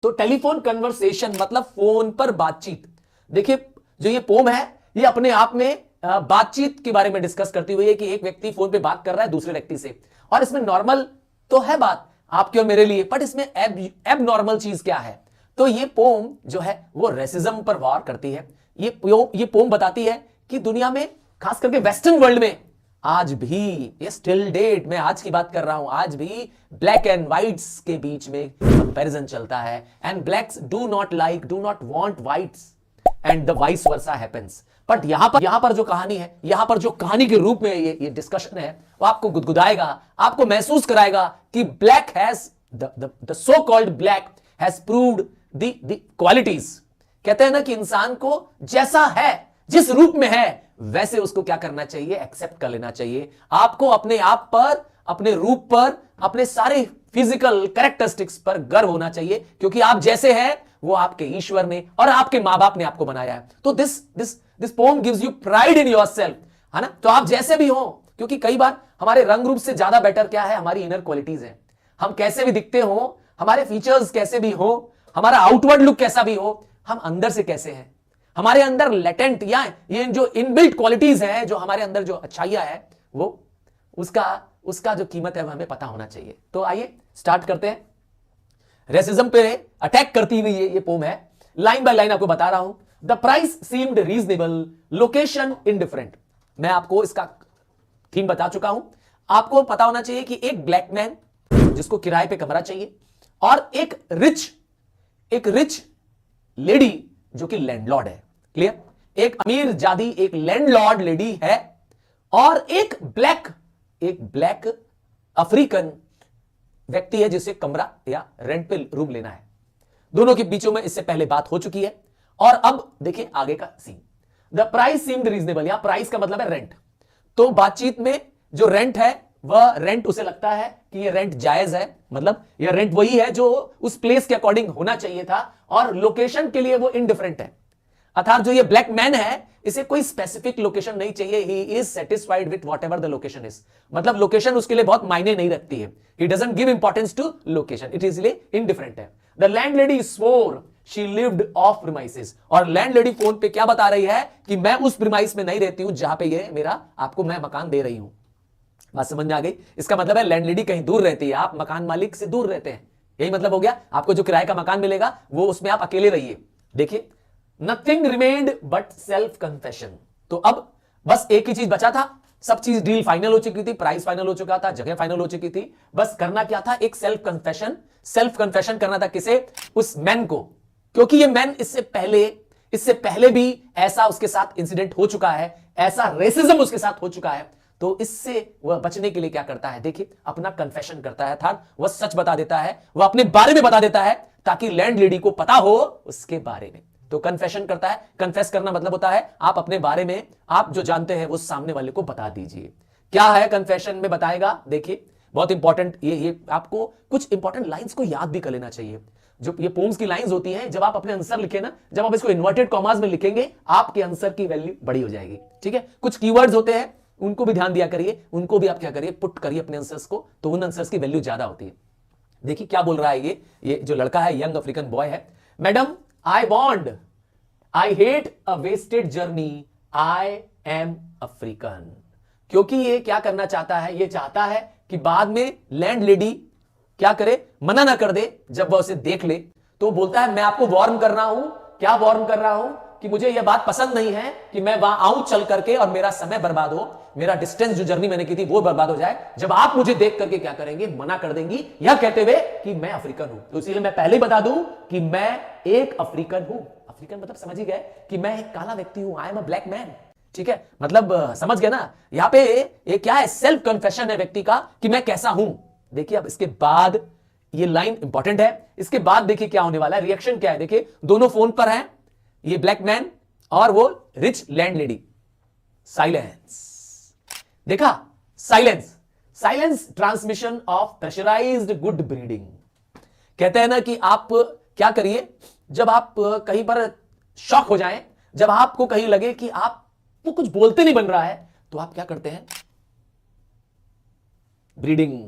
तो telephone conversation मतलब phone पर बातचीत। देखिए जो ये पोम है ये अपने आप में बातचीत के बारे में डिस्कस करती हुई है कि एक व्यक्ति फोन पे बात कर रहा है दूसरे व्यक्ति से, और इसमें नॉर्मल तो है बात आपके और मेरे लिए, बट इसमें एब नॉर्मल चीज क्या है। तो ये पोम जो है वो रेसिज्म पर वार करती है। ये पोम बताती है कि दुनिया में खास करके वेस्टर्न वर्ल्ड में आज भी, ये स्टिल डेट, मैं आज की बात कर रहा हूं, आज भी ब्लैक एंड व्हाइट्स के बीच में कंपैरिजन चलता है, and blacks do not want whites and the vice versa happens. But यहां पर जो कहानी है, यहां पर जो कहानी के रूप में ये डिस्कशन है, वो आपको गुदगुदाएगा, आपको महसूस कराएगा कि black has the so called black has proved the qualities. कहते हैं ना कि इंसान को जैसा है, जिस रूप में है, वैसे उसको क्या करना चाहिए, एक्सेप्ट कर लेना चाहिए। आपको अपने आप पर, अपने रूप पर, अपने सारे फिजिकल कैरेक्टरिस्टिक्स पर गर्व होना चाहिए, क्योंकि आप जैसे हैं वो आपके ईश्वर ने और आपके मां बाप ने आपको बनाया है। तो this pome gives you pride in yourself, है ना। तो आप जैसे भी हो, क्योंकि कई बार हमारे रंग रूप से ज्यादा बेटर क्या है, हमारी इनर क्वालिटीज है। हम कैसे भी दिखते हो, हमारे फीचर्स कैसे भी हो, हमारा आउटवर्ड लुक कैसा भी हो, हम अंदर से कैसे हैं, हमारे अंदर लेटेंट या ये जो इनबिल्ट क्वालिटीज हैं, जो हमारे अंदर जो अच्छाइयां है, वो उसका जो कीमत है वो हमें पता होना चाहिए। तो आइए स्टार्ट करते हैं। रेसिज्म पे अटैक करती हुई ये पोम है, लाइन बाय लाइन आपको बता रहा हूं। The price seemed reasonable, location indifferent. मैं आपको इसका थीम बता चुका हूं। आपको पता होना चाहिए कि एक ब्लैक मैन जिसको किराए पे कमरा चाहिए, और एक रिच लेडी जो कि लैंडलॉर्ड है। क्लियर? एक अमीर जादी, एक लैंडलॉर्ड लेडी है, और एक ब्लैक अफ्रीकन व्यक्ति है जिसे कमरा या रेंट पे रूम लेना है। दोनों के बीचों में इससे पहले बात हो चुकी है, और अब देखिए आगे का scene. The price seemed reasonable, यहां प्राइस का मतलब है रेंट। तो बातचीत में जो रेंट है, वह रेंट उसे लगता है कि ये रेंट जायज है, मतलब ये रेंट वही है जो उस प्लेस के अकॉर्डिंग होना चाहिए था, और लोकेशन के लिए वो इनडिफरेंट है। अर्थात जो ये ब्लैक मैन है, इसे कोई स्पेसिफिक लोकेशन नहीं चाहिए, he is satisfied with whatever the location is. मतलब लोकेशन उसके लिए बहुत मायने नहीं रखती है, he doesn't give importance to location, it is indifferent है। The landlady swore she lived off premises, और लैंडलेडी फोन पे क्या बता रही है कि मैं उस प्रीमाइस में नहीं रहती हूं जहां पे ये मेरा आपको मैं मकान दे रही हूं। बात समझ में आ गई? इसका मतलब है लैंडलेडी कहीं दूर रहती है, आप मकान मालिक से दूर रहते हैं, यही मतलब हो गया। आपको जो किराए का मकान मिलेगा वो उसमें आप अकेले रहिए। देखिए, nothing remained but self confession. तो अब बस एक ही चीज बचा था, सब चीज डील फाइनल हो चुकी थी, प्राइस फाइनल हो चुका था, जगह फाइनल हो चुकी थी, बस करना क्या था, एक सेल्फ कन्फेशन करना था। किसे? उस मैन को, क्योंकि ये मैन इससे पहले भी ऐसा उसके साथ इंसिडेंट हो चुका है, ऐसा रेसिज्म उसके साथ हो चुका है। तो इससे वह बचने के लिए क्या करता है, देखिए अपना कन्फेशन करता है, अर्थात वह सच बता देता है, वह अपने बारे में बता देता है, ताकि लैंडलेडी को पता हो उसके बारे में। तो कन्फेशन करता है। कन्फेस करना मतलब होता है आप अपने बारे में, आप जो जानते हैं वो सामने वाले को बता दीजिए। क्या है कन्फेशन में बताएगा, देखिए बहुत इंपॉर्टेंट, ये आपको कुछ इंपॉर्टेंट लाइंस को याद भी कर लेना चाहिए। जो ये पोम्स की लाइंस होती हैं, जब आप अपने आंसर लिखे ना, जब आप इसको इन्वर्टेड कॉमास में लिखेंगे, आपके आंसर की वैल्यू बड़ी हो जाएगी। ठीक है? कुछ कीवर्ड्स होते हैं, उनको भी ध्यान दिया करिए, उनको भी आप क्या करिए, पुट करिए अपने आंसर्स को, तो उन आंसर्स की वैल्यू ज्यादा होती है। देखिए क्या बोल रहा है ये जो लड़का है, यंग अफ्रीकन बॉय है। Madam I hate a wasted journey, I am African. क्योंकि ये क्या करना चाहता है, ये चाहता है कि बाद में लैंडलेडी क्या करे, मना ना कर दे। जब वह उसे देख ले तो बोलता है मैं आपको वार्न कर रहा हूं। क्या वार्न कर रहा हूं? कि मुझे यह बात पसंद नहीं है कि मैं वहां आऊं चल करके और मेरा समय बर्बाद हो, मेरा डिस्टेंस जो जर्नी मैंने की थी वो बर्बाद हो जाए, जब आप मुझे देख करके क्या करेंगे, मना कर देंगी, यह कहते हुए कि मैं अफ्रीकन हूं। तो इसीलिए मैं पहले ही बता दूं कि मैं एक अफ्रीकन हूं। अफ्रीकन मतलब समझ ही गए कि मैं एक काला व्यक्ति हूं, I am a black man. ठीक है? मतलब समझ गए ना? यहां पे ये क्या है, सेल्फ कन्फेशन है व्यक्ति का कि मैं कैसा हूं। देखिए अब इसके बाद ये लाइन इंपॉर्टेंट है, इसके बाद देखिए क्या होने वाला है, रिएक्शन क्या है। देखिए दोनों फोन पर हैं, ये ब्लैक मैन और वो रिच लैंडलेडी। साइलेंस, देखा? Silence transmission of pressurized good breeding. कहते हैं ना कि आप क्या करिए, जब आप कहीं पर शॉक हो जाएं, जब आपको कहीं लगे कि आपको कुछ बोलते नहीं बन रहा है, तो आप क्या करते हैं, breeding,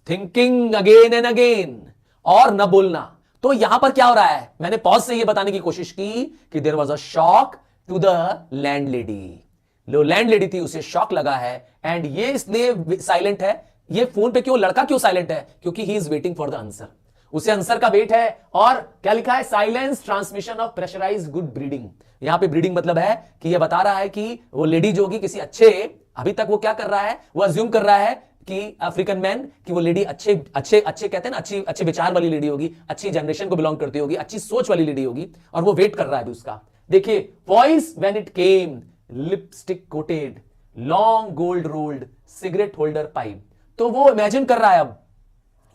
thinking again and again, और न बोलना। तो यहां पर क्या हो रहा है, मैंने पॉज से यह बताने की कोशिश की कि there was a shock to the landlady. जो लैंड लेडी थी उसे शॉक लगा है, एंड ये इसलिए साइलेंट है। ये फोन पे क्यों, लड़का क्यों साइलेंट है? क्योंकि he is waiting for the answer, उसे आंसर का वेट है। और क्या लिखा है, silence transmission of pressurize good breeding. यहां पे ब्रीडिंग मतलब है कि ये बता रहा है कि वो लेडी जो होगी किसी अच्छे, अभी तक वो क्या कर रहा है, वो अज्यूम कर रहा है कि अफ्रीकन मैन कि वो लेडी अच्छे अच्छे अच्छे कहते हैं ना, अच्छे विचार वाली लेडी होगी, अच्छी जनरेशन को बिलोंग करती होगी, अच्छी सोच वाली लेडी होगी, और वो वेट कर रहा है अभी उसका। देखिए, voice when it came, lipstick coated, long gold rolled, cigarette holder pipe. तो वो इमेजिन कर रहा है, अब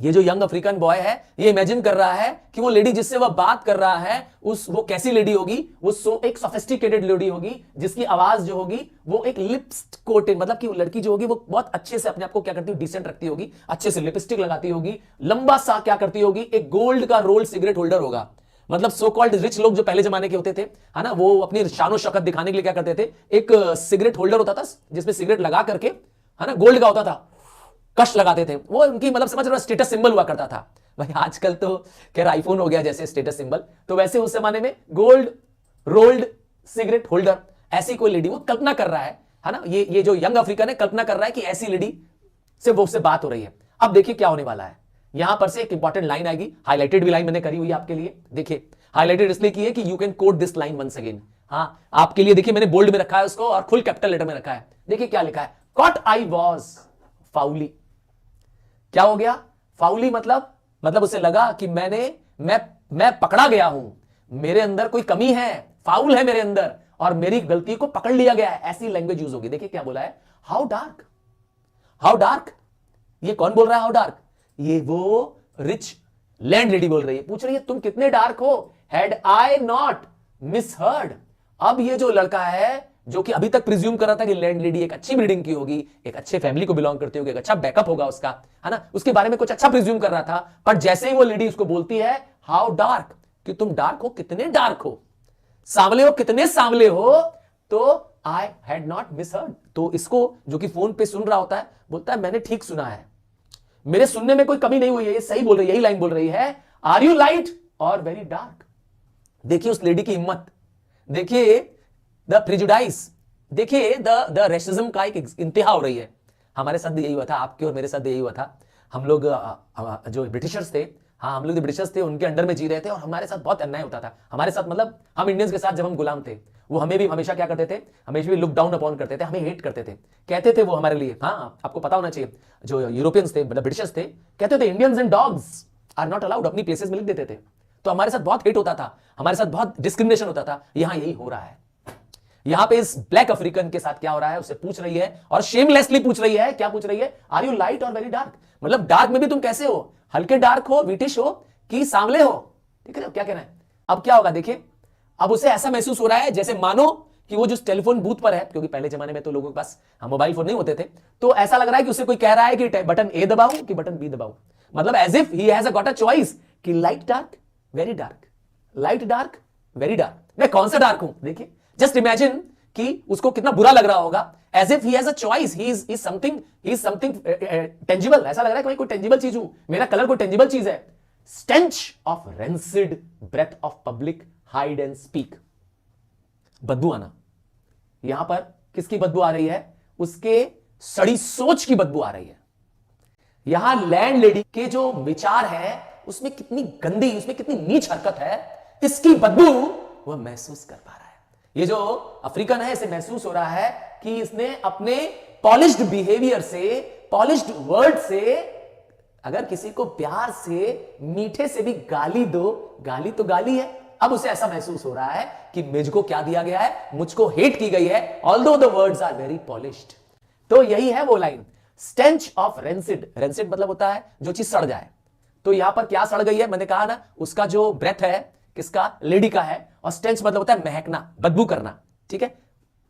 ये जो यंग अफ्रीकन बॉय है ये इमेजिन कर रहा है कि वो लेडी जिससे वह बात कर रहा है वो कैसी लेडी होगी, वो एक सोफिस्टिकेटेड लेडी होगी, जिसकी आवाज जो होगी वो एक लिपस्टिक कोटेड, मतलब कि वो लड़की जो होगी वो बहुत अच्छे से अपने आप को क्या करती होगी, डिसेंट रखती होगी, अच्छे से लिपस्टिक लगाती होगी, लंबा सा क्या करती होगी, एक गोल्ड का रोल्ड सिगरेट होल्डर होगा। मतलब सो कॉल्ड रिच लोग जो पहले जमाने के होते थे, है ना, वो अपनी शानो शौकत दिखाने के लिए क्या करते थे, एक सिगरेट होल्डर होता था जिसमें सिगरेट लगा करके, है ना, गोल्ड का होता था, कश लगाते थे, वो उनकी मतलब समझ रहे स्टेटस सिंबल हुआ करता था। भाई आजकल तो खैर आईफोन हो गया जैसे स्टेटस सिंबल, तो वैसे उस जमाने में गोल्ड रोल्ड सिगरेट होल्डर, ऐसी कोई लेडी वो कल्पना कर रहा है ना, ये जो यंग अफ्रीकन है कल्पना कर रहा है कि ऐसी लेडी से वो उससे बात हो रही है। अब देखिए क्या होने वाला है, यहां पर से एक इंपॉर्टेंट लाइन आएगी, हाईलाइटेड भी लाइन मैंने करी हुई है आपके लिए। देखिए हाईलाइटेड इसलिए की है कि you can quote this line once again. हाँ आपके लिए देखिए मैंने बोल्ड में रखा है उसको और फुल कैपिटल लेटर में रखा है। देखिए क्या लिखा है, कॉट आई वॉज फाउली। क्या हो गया, फाउली मतलब उसे लगा कि मैं पकड़ा गया हूं, मेरे अंदर कोई कमी है, फाउल है मेरे अंदर और मेरी गलती को पकड़ लिया गया है, ऐसी लैंग्वेज यूज होगी। देखिए क्या बोला है, हाउ डार्क, हाउ डार्क। ये कौन बोल रहा है हाउ डार्क, ये वो रिच लैंड लेडी बोल रही है, पूछ रही है तुम कितने डार्क हो, हैड आई नॉट मिसहर्ड। अब ये जो लड़का है जो कि अभी तक प्रिज्यूम कर रहा था कि लैंड लेडी एक अच्छी ब्रीडिंग की होगी, एक अच्छे फैमिली को बिलोंग करती होगी, एक अच्छा बैकअप होगा उसका, है ना, उसके बारे में कुछ अच्छा प्रिज्यूम कर रहा था, पर जैसे ही वो लेडी उसको बोलती है हाउ डार्क, कि तुम डार्क हो, कितने डार्क हो, सांवले हो, कितने सांवले हो, तो आई हैड नॉट मिसहर्ड। तो इसको जो कि फोन पे सुन रहा होता है बोलता है मैंने ठीक सुना है, मेरे सुनने में कोई कमी नहीं हुई है, ये सही बोल रही है, यही लाइन बोल रही है, आर यू लाइट और वेरी डार्क। देखिए उस लेडी की हिम्मत, देखिए द प्रिजुडाइस, देखिए द रेसिज्म का एक इंतहा हो रही है। हमारे साथ भी यही हुआ था, आपके और मेरे साथ भी यही हुआ था। हम लोग जो ब्रिटिशर्स थे, हाँ हम लोग जो ब्रिटिशर्स थे उनके अंडर में जी रहे थे और हमारे साथ बहुत अन्याय होता था। हमारे साथ मतलब हम इंडियंस के साथ जब हम गुलाम थे, वो हमें भी हमेशा क्या करते थे, हमेशा भी लुक डाउन अपॉन करते थे, हमें हेट करते थे, कहते थे वो हमारे लिए, हाँ आपको पता होना चाहिए, जो यूरोपियंस थे मतलब ब्रिटिशर्स थे, कहते थे Indians and dogs are not allowed, अपनी प्लेसेस में लिख देते थे। तो हमारे साथ बहुत हेट होता था, हमारे साथ बहुत डिस्क्रिमिनेशन होता था। यहां यही हो रहा है, यहां पे इस ब्लैक अफ्रीकन के साथ क्या हो रहा है, उसे पूछ रही है और शेमलेसली पूछ रही है, क्या पूछ रही है, आर यू लाइट और वेरी डार्क, मतलब डार्क में भी तुम कैसे हो, हल्के डार्क हो, वीटिश हो कि सांवले हो, ठीक है क्या कहना है। अब क्या होगा देखिए, अब उसे ऐसा महसूस हो रहा है जैसे मानो कि वो जो टेलीफोन बूथ पर है, क्योंकि पहले जमाने में तो लोगों के पास मोबाइल फोन नहीं होते थे, तो ऐसा लग रहा है कि उसे कोई कह रहा है कि बटन ए दबाऊं कि बटन बी दबाऊं, मतलब as if he has got a choice कि light dark very dark, light dark very dark, मैं कौन सा डार्क हूं। देखिए जस्ट इमेजिन कि उसको कितना बुरा लग रहा होगा, as if he has a choice, he is something tangible, ऐसा लग रहा है कि मैं कोई टेंजिबल चीज हूं, मेरा कलर कोई टेंजिबल चीज है। Stench of rancid breath of public hide and speak, बदबू आना, यहां पर किसकी बदबू आ रही है, उसके सड़ी सोच की बदबू आ रही है। यहां लैंड लेडी के जो विचार है उसमें कितनी गंदी, उसमें कितनी नीच हरकत है, इसकी बदबू वह महसूस कर पा रहा है। ये जो अफ्रीकन है इसे महसूस हो रहा है कि इसने अपने पॉलिश्ड बिहेवियर से, पॉलिश्ड वर्ड से, अगर किसी को प्यार से, मीठे से भी गाली दो, गाली तो गाली है। अब उसे ऐसा महसूस हो रहा है कि मुझको क्या दिया गया है, मुझको हेट की गई है, although the words are very polished. तो यही है वो line, stench of rancid, rancid मतलब होता है जो चीज सड़ जाए। तो यहां पर क्या सड़ गई है, मैंने कहा ना उसका जो ब्रेथ है किसका, लेडी का है, और स्टेंच मतलब होता है महकना, बदबू करना, ठीक है,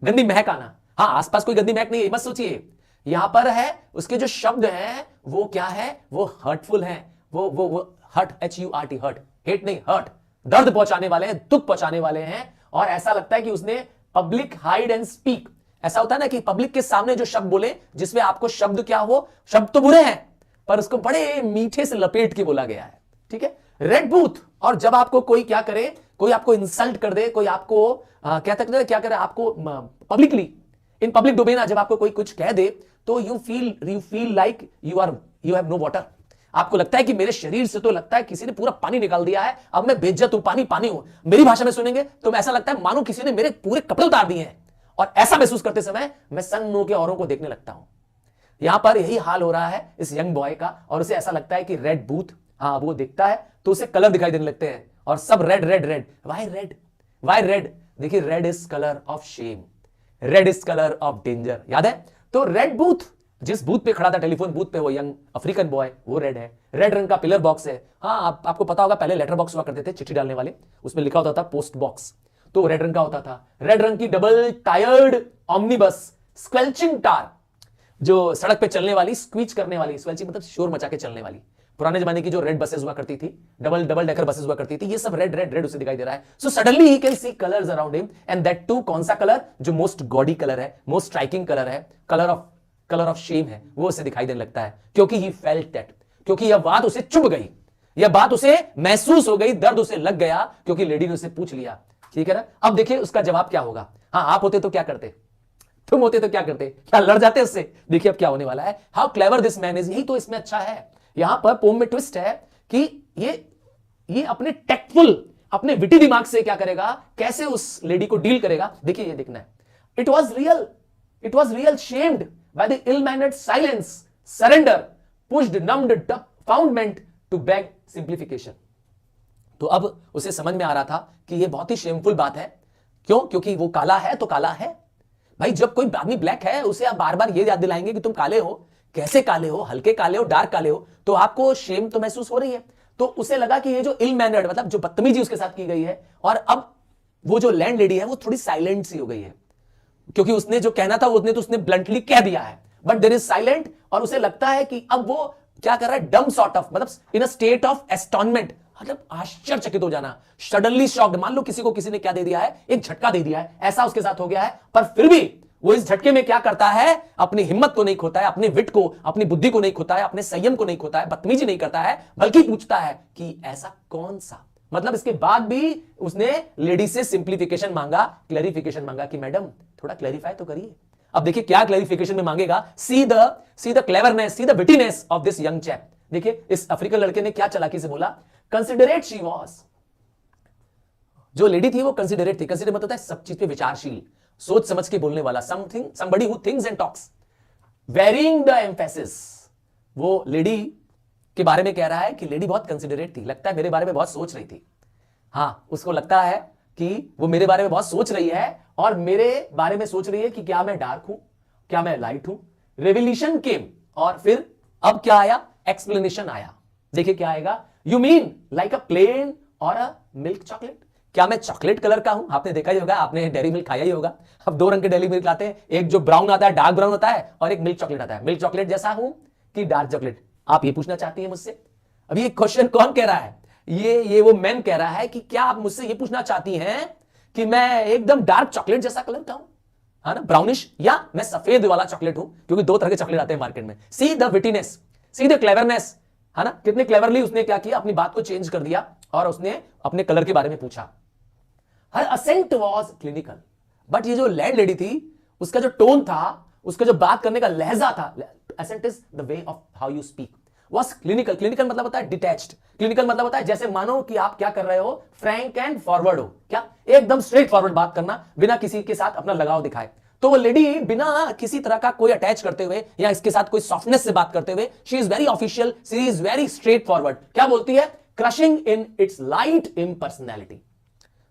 गंदी महक आना। हाँ आसपास कोई गंदी महक नहीं है मत सोचिए, यहां पर है उसके जो शब्द हैं वो क्या है, वो हर्टफुल हैं, वो हर्ट, HURT, हर्ट, हेट नहीं हर्ट, दर्द पहुंचाने वाले हैं, दुख पहुंचाने वाले हैं। और ऐसा लगता है कि उसने पब्लिक हाइड एंड स्पीक, ऐसा होता है ना कि पब्लिक के सामने जो शब्द बोले जिसमें आपको शब्द क्या हो, शब्द तो बुरे हैं पर उसको बड़े मीठे से लपेट के बोला गया है, ठीक है, रेड बूथ। और जब आपको कोई क्या करे, कोई आपको इंसल्ट कर दे, कोई आपको क्या करे आपको पब्लिकली इन पब्लिक डोमेन जब आपको कोई कुछ कह दे तो you feel like you have no water. आपको लगता है कि मेरे शरीर से तो लगता है किसी ने पूरा पानी निकाल दिया है, अब मैं बेइज्जत हूं, पानी पानी हूं। मेरी भाषा में सुनेंगे तो ऐसा लगता है मानो किसी ने मेरे पूरे कपड़े उतार दिए हैं। और ऐसा महसूस करते समय मैं सन्नो के औरों को देखने लगता हूं। यहां पर यही हाल हो रहा है इस यंग बॉय का, और उसे ऐसा लगता है कि रेड बूथ, हाँ वो देखता है तो उसे कलर दिखाई देने लगते हैं और सब red red red. Why red, why red? देखिए red is colour of shame, red is colour of danger. याद है? तो रेड बूथ, जिस बूथ पे खड़ा था टेलीफोन बूथ पे वो यंग अफ्रीकन बॉय, वो रेड है। रेड रंग का पिलर बॉक्स है। हाँ आपको पता होगा पहले लेटर बॉक्स हुआ करते थे चिट्ठी डालने वाले, उसमें लिखा होता था पोस्ट बॉक्स, तो रेड रंग का होता था। रेड रंग की डबल टायर्ड ऑमनीबस स्क्वेल्चिंग टार, जो सड़क पे चलने वाली, स्क्वीच करने वाली, स्क्वेल्चिंग मतलब शोर मचा के चलने वाली, पुराने जमाने की जो रेड बसेस हुआ करती थी, डबल डेकर बसेस हुआ करती थी, ये सब रेड रेड रेड उसे दिखाई दे रहा है। So suddenly he can see colours around him, and that too कौन सा कलर? जो मोस्ट गॉडी कलर है, मोस्ट स्ट्राइकिंग कलर है, कलर ऑफ शेम है, वो उसे दिखाई देने लगता है। क्योंकि ही फेल्ट दैट, क्योंकि यह बात उसे चुभ गई, यह बात उसे महसूस हो गई, दर्द उसे लग गया, क्योंकि लेडी ने उसे पूछ लिया। ठीक है ना? अब देखिए उसका जवाब क्या होगा। हाँ आप होते तो क्या करते, तुम होते तो क्या करते? क्या लड़ जाते उससे? देखिए अब क्या होने वाला है। How clever this man is, यही तो इसमें अच्छा है। यहां पर पोम में ट्विस्ट है कि ये अपने टेक्टफुल, अपने विटी दिमाग से क्या करेगा, कैसे उस लेडी को डील करेगा। देखिए ये देखना है। It was real shamed by the ill mannered silence, surrender, pushed, numbed, found meant to beg simplification. तो अब उसे समझ में आ रहा था कि यह बहुत ही शेमफुल बात है। क्यों? क्योंकि वो काला है तो काला है भाई। जब कोई आदमी ब्लैक है उसे आप बार बार ये याद दिलाएंगे कि तुम काले हो, कैसे काले हो, हल्के काले हो, डार्क काले हो, तो आपको शेम तो महसूस हो रही है। तो उसे लगा कि ये जो इल मैनर्ड, मतलब जो बदतमीजी उसके साथ की गई है, और अब वो जो लैंड लेडी है वो थोड़ी साइलेंट सी हो गई है, क्योंकि उसने जो कहना था उसने ब्लंटली कह दिया है, बट देयर इज साइलेंट। और उसे लगता है कि अब वो क्या कर रहा है, डम सॉर्ट ऑफ, मतलब इन अ स्टेट ऑफ एस्टोनमेंट, मतलब आश्चर्यचकित हो जाना, सडनली शॉक्ड। मान लो किसी ने क्या दे दिया है, एक झटका दे दिया है, ऐसा उसके साथ हो गया है। पर फिर भी वो इस झटके में क्या करता है, अपनी हिम्मत को नहीं खोता है, अपने विट को, अपनी बुद्धि को नहीं खोता है, अपने संयम को नहीं खोता है, बदतमीजी नहीं करता है, बल्कि पूछता है कि ऐसा कौन सा। मतलब इसके बाद भी उसने लेडी से सिंप्लीफिकेशन मांगा, क्लैरिफिकेशन मांगा कि मैडम थोड़ा क्लैरिफाई तो करिए। अब देखिए क्या क्लैरिफिकेशन में मांगेगा। See the cleverness, see the wittiness of this young chap. देखिए इस अफ्रीकन लड़के ने क्या चालाकी से बोला, कंसिडरेट शी वॉज। जो लेडी थी वो कंसिडरेट थी। कंसिडर मतलब सब चीज पे विचारशील, सोच समझ के बोलने वाला, somebody who thinks and talks, varying the emphasis। वो लेडी के बारे में कह रहा है कि लेडी बहुत कंसिडरेट थी, लगता है मेरे बारे में बहुत सोच रही थी। हाँ उसको लगता है कि वो मेरे बारे में बहुत सोच रही है, और मेरे बारे में सोच रही है कि क्या मैं डार्क हूं, क्या मैं लाइट हूं। रेवल्यूशन केम, और फिर अब क्या आया, एक्सप्लेनेशन आया। देखिए क्या आएगा, you mean like a plane और अ मिल्क चॉकलेट। क्या मैं चॉकलेट कलर का हूं? आपने देखा ही होगा, आपने डेयरी मिल्क खाया ही होगा। अब दो रंग के डेयरी मिल्क लाते हैं, एक जो ब्राउन आता है, डार्क ब्राउन होता है, और एक मिल्क चॉकलेट आता है। मिल्क चॉकलेट जैसा हूं कि डार्क चॉकलेट? आप ये पूछना चाहती हैं मुझसे। अब ये क्वेश्चन कौन कह रहा है, ये वो मैन कह रहा है कि क्या आप मुझसे ये पूछना चाहती हैं कि मैं एकदम डार्क चॉकलेट जैसा कलर का हूं, है ना, ब्राउनिश, या मैं सफेद वाला चॉकलेट हूं? क्योंकि दो तरह के चॉकलेट आते हैं मार्केट में। See the wittiness, see the cleverness, है ना। कितने क्लेवरली उसने क्या किया, अपनी बात को चेंज कर दिया और उसने अपने कलर के बारे में पूछा। हर असेंट वॉज क्लिनिकल, बट ये जो लैंड लेडी थी उसका जो टोन था, उसका जो बात करने का लहजा था, accent is the way of how you speak, was clinical. Clinical मतलब होता है डिटैच्ड, क्लिनिकल मतलब होता है जैसे मानो कि आप क्या कर रहे हो, फ्रैंक एंड फॉरवर्ड हो, क्या एकदम स्ट्रेट फॉरवर्ड बात करना, बिना किसी के साथ अपना लगाव दिखाए। तो वो लेडी बिना किसी तरह का कोई अटैच करते हुए या इसके साथ कोई सॉफ्टनेस से बात करते हुए, she is very official, she is very straight forward. क्या बोलती है, crushing in its light impersonality.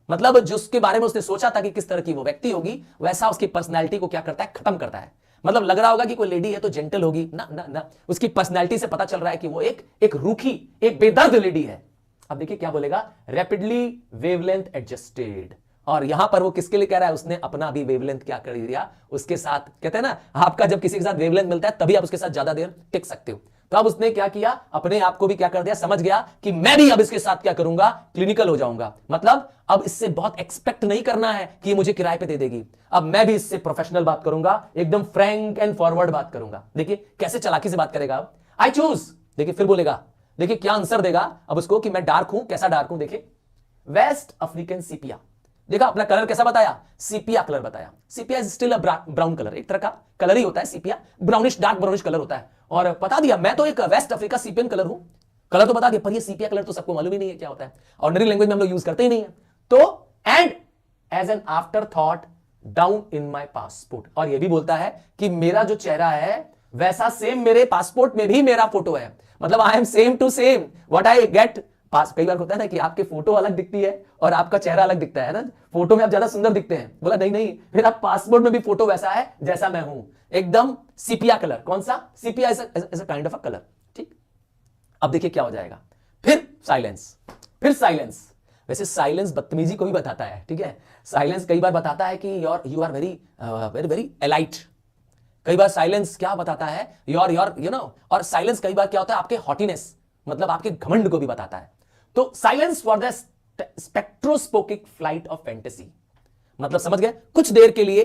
मतलब जिसके बारे में उसने सोचा था कि किस तरह की वो व्यक्ति होगी, वैसा उसकी पर्सनैलिटी को क्या करता है, खत्म करता है। मतलब लग रहा होगा कि कोई लेडी है तो जेंटल होगी, ना ना ना, उसकी पर्सनैलिटी से पता चल रहा है कि वो एक रूखी, एक बेदर्द लेडी है। अब देखिए क्या बोलेगा, रैपिडली वेवलेंथ एडजस्टेड। और यहां पर वो किसके लिए कह रहा है, उसने अपना भी वेवलेंथ क्या कर दिया उसके साथ। कहते हैं ना, आपका जब किसी के साथ वेवलेंथ मिलता है तभी आप उसके साथ ज्यादा देर टिक सकते हो। तो अब उसने क्या किया, अपने आप को भी क्या कर दिया, समझ गया कि मैं भी अब इसके साथ क्या करूंगा, क्लिनिकल हो जाऊंगा। मतलब अब इससे बहुत एक्सपेक्ट नहीं करना है कि ये मुझे किराए पे दे देगी, अब मैं भी इससे प्रोफेशनल बात करूंगा, एकदम फ्रैंक एंड फॉरवर्ड बात करूंगा। देखिए कैसे चालाकी से बात करेगा। आई चूज, देखिए फिर बोलेगा, देखिए क्या आंसर देगा अब उसको कि मैं डार्क हूं, कैसा डार्क हूं, देखिए वेस्ट अफ्रीकन सीपिया। देखा अपना कलर कैसा बताया, सीपिया कलर बताया। Sepia is still a brown colour, एक तरह का कलर ही होता है sepia, brownish dark brownish colour होता है। और बता दिया मैं तो एक वेस्ट अफ्रीका सीपियन कलर हूं, कलर तो बता दिया, पर ये सीपिया कलर तो सबको मालूम ही नहीं है क्या होता है, ऑर्डिनरी लैंग्वेज में हम लोग यूज करते ही नहीं है। तो and as an afterthought down in my passport, और ये भी बोलता है कि मेरा जो चेहरा है वैसा सेम मेरे पासपोर्ट में भी मेरा फोटो है, मतलब I am same to same what I get pass. कई बार होता है ना कि आपके फोटो अलग दिखती है और आपका चेहरा अलग दिखता है ना, फोटो में आप ज्यादा सुंदर दिखते हैं, बोला नहीं नहीं मेरा पासपोर्ट में भी फोटो वैसा है जैसा मैं हूं, एकदम सीपिया कलर। कौन सा sepia, is a kind of a colour, ठीक। अब देखिए क्या हो जाएगा, फिर साइलेंस, फिर साइलेंस। वैसे साइलेंस बदतमीजी को भी बताता है, ठीक है, साइलेंस कई बार बताता है कि you are very very very elite. कई बार साइलेंस क्या बताता है, योर यू नो, और साइलेंस कई बार क्या होता है आपके हॉटीनेस, मतलब आपके घमंड को भी बताता है। तो silence for the spectroscopic flight of fantasy, मतलब समझ गए, कुछ देर के लिए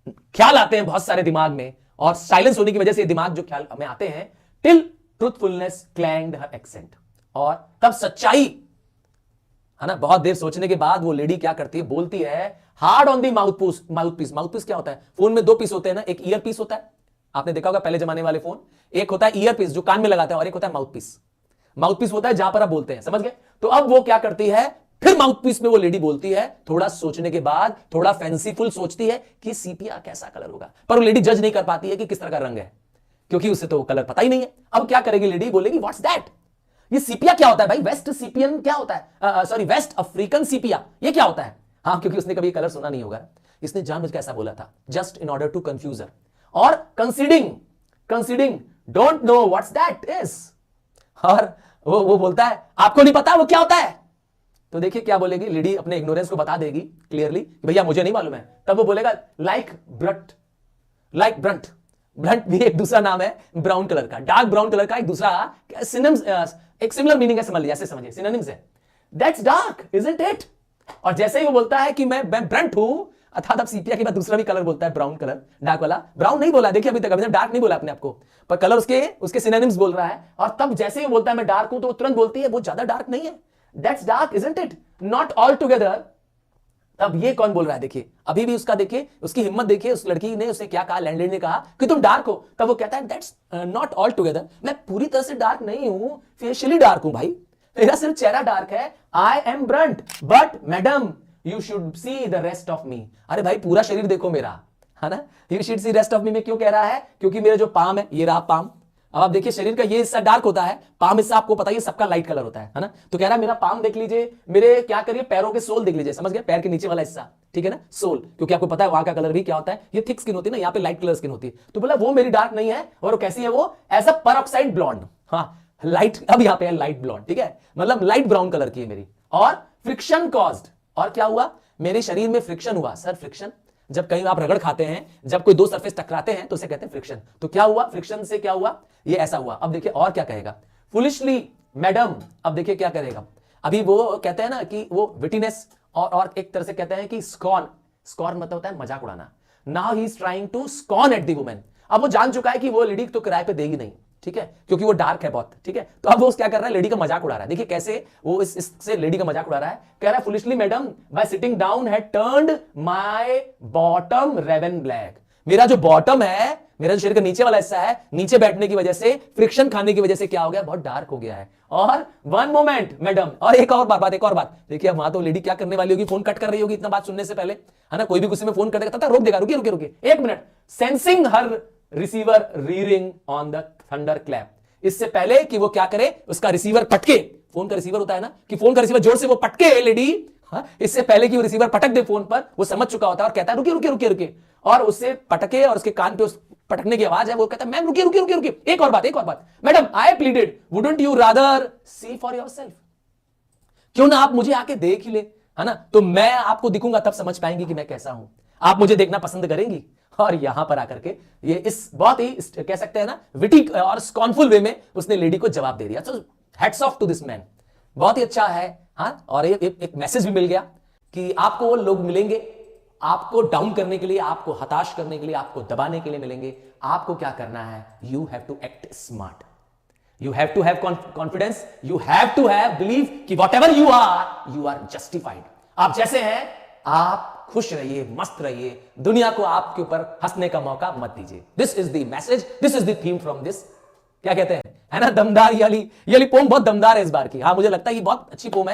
ख्याल आते हैं बहुत सारे दिमाग में, और साइलेंस होने की वजह से दिमाग जो ख्याल हमें आते हैं, टिल ट्रूथफुलनेस क्लैंग्ड हर एक्सेंट, और तब सच्चाई है ना, बहुत देर सोचने के बाद वो लेडी क्या करती है, बोलती है hard on the mouthpiece. Mouthpiece क्या होता है, फोन में दो पीस होते हैं ना, एक ईयर पीस होता है, आपने देखा होगा पहले जमाने वाले फोन, एक होता है ईयर पीस जो कान में लगाते हैं, और एक होता है माउथपीस। माउथपीस होता है जहां पर आप बोलते हैं, समझ गए। तो अब वो क्या करती है, फिर माउथपीस में वो लेडी बोलती है, थोड़ा सोचने के बाद, थोड़ा फैंसीफुल सोचती है कि सीपिया कैसा कलर होगा, पर वो लेडी जज नहीं कर पाती है कि किस तरह का रंग है, क्योंकि उसे तो कलर पता ही नहीं है। अब क्या करेगी लेडी, बोलेगी व्हाट्स दैट, ये सीपिया क्या होता है भाई, वेस्ट सीपियन क्या होता है, सॉरी वेस्ट अफ्रीकन सीपिया, ये क्या होता है। हाँ, क्योंकि उसने कभी कलर सुना नहीं होगा, इसने जानबूझ के ऐसा बोला था, just in order to confuse her, और conceding don't know what's that is, और वो बोलता है आपको नहीं पता वो क्या होता है। तो देखिए क्या बोलेगी लेडी, अपने इग्नोरेंस को बता देगी क्लियरली, भैया मुझे नहीं मालूम है। तब वो बोलेगा लाइक ब्रंट भी एक दूसरा नाम है ब्राउन कलर का, डार्क ब्राउन कलर का एक दूसरा सिनोनिम्स, एक सिमिलर मीनिंग है, समझ लिया, ऐसे समझिए, सिनोनिम्स है, दैट्स डार्क इजंट इट। और जैसे ही वो बोलता है कि मैं ब्रंट हूं, अर्थात अब सीपिया के बाद दूसरा भी कलर बोलता है, ब्राउन कलर, डार्क वाला, ब्राउन नहीं बोला, देखिए अभी तक डार्क नहीं बोला अपने आपको, पर कलर उसके सिनोनिम्स बोल रहा है। और तब जैसे ही बोलता है मैं डार्क हूं, तो तुरंत बोलती है वो ज्यादा डार्क नहीं है, that's dark isn't it, not all together. अब ये कौन बोल रहा है, देखिए अभी भी उसका, देखिए उसकी हिम्मत, देखिए उस लड़की ने उसे क्या कहा, लैंडलेडी ने कहा कि तुम डार्क हो, तब वो कहता है दैट्स नॉट ऑल टुगेदर, मैं पूरी तरह से डार्क नहीं हूं, फेशियली डार्क हूं भाई, मेरा सिर्फ चेहरा डार्क है, I am Brunt, but madam you should see the rest of me. अरे भाई पूरा शरीर देखो मेरा, है ना, you should see rest of me में क्यों कह रहा है, क्योंकि मेरे जो पाम है, ये रहा पाम, अब आप देखिए शरीर का ये हिस्सा डार्क होता है, पाम हिस्सा आपको पता है सबका लाइट कलर होता है ना, तो कह रहा है मेरा पाम देख लीजिए, मेरे क्या करिए पैरों के सोल देख लीजिए, समझ गए, पैर के नीचे वाला हिस्सा, ठीक है ना, सोल, क्योंकि आपको पता है वहां का कलर भी क्या होता है, ये थिक स्किन होती है ना, यहाँ पे लाइट कलर स्किन होती है। तो बोला वो मेरी डार्क नहीं है, और वो कैसी है, वो एज अ परऑक्साइड ब्लॉन्ड, हाँ लाइट, अब यहाँ पे है लाइट ब्लॉन्ड, ठीक है, मतलब लाइट ब्राउन कलर की है मेरी। और फ्रिक्शन कॉज्ड, और क्या हुआ, मेरे शरीर में फ्रिक्शन हुआ। सर फ्रिक्शन, जब कहीं आप रगड़ खाते हैं, जब कोई दो सरफेस टकराते हैं तो उसे कहते हैं फ्रिक्शन। तो क्या हुआ, फ्रिक्शन से क्या हुआ, ये ऐसा हुआ। अब देखिए और क्या कहेगा, फुलिशली मैडम, अब देखिए क्या करेगा, अभी वो कहते हैं ना कि वो विटीनेस, और एक तरह से कहते हैं कि स्कॉर्न मतलब होता है मजाक उड़ाना। Now he is trying to scorn at the women, अब वो जान चुका है कि वो लेडी तो किराए पे देगी नहीं, ठीक है, क्योंकि वो डार्क है बहुत, ठीक है, तो अब वो क्या कर रहा है, लेडी का मजाक उड़ा रहा है। देखिए कैसे वो इससे लेडी का मजाक उड़ा रहा है, कह रहा है foolishly madam by sitting down had turned my bottom raven black, मेरा जो बॉटम है, मेरा जो शरीर का नीचे वाला हिस्सा है, नीचे बैठने की वजह से, फ्रिक्शन खाने की वजह से क्या हो गया, बहुत डार्क हो गया है। और वन मोमेंट मैडम, और एक और बात, देखिए वहां तो लेडी क्या करने वाली होगी, फोन कट कर रही होगी इतना बात सुनने से पहले, है ना, कोई भी गुस्से में फोन कट देगा, रोक देगा, रुकिए एक minute, sensing her receiver rearing on the thunder clap, इससे पहले कि वो क्या करे, उसका रिसीवर पटके, फोन का रिसीवर होता है ना कि फोन का रिसीवर जोर से वो पटके लेडी, इससे पहले कि वो रिसीवर पटक दे फोन पर, वो समझ चुका होता है और कहता है रुकिए, और उससे पटके, और उसके कान पे उस पटकने की आवाज है, वो कहता है मैम रुकिए, एक और बात, madam I pleaded wouldn't you rather see for yourself, क्यों ना आप मुझे आके देख ही ले, है ना, तो मैं आपको दिखूंगा तब समझ पाएंगी कि मैं कैसा हूं, आप मुझे देखना पसंद करेंगी। और यहां पर आकर के ये इस बहुत ही कह सकते हैं ना विटी और स्कॉर्नफुल वे में उसने लेडी को जवाब दे दिया। तो hats off to this man, बहुत ही अच्छा है। हाँ, और एक मैसेज भी मिल गया कि आपको लोग मिलेंगे, आपको डाउन करने के लिए, आपको हताश करने के लिए, आपको दबाने के लिए मिलेंगे, आपको क्या करना है, you have to act smart. You have to have confidence, you have to have believe कि whatever you are justified. आप जैसे हैं आप खुश रहिए, मस्त रहिए, दुनिया को आपके ऊपर हंसने का मौका मत दीजिए। This is the message, this is the theme from this. क्या कहते हैं, है ना, दमदार। ये वाली पोम बहुत दमदार है इस बार की। हाँ, मुझे लगता है ये बहुत अच्छी पोम है।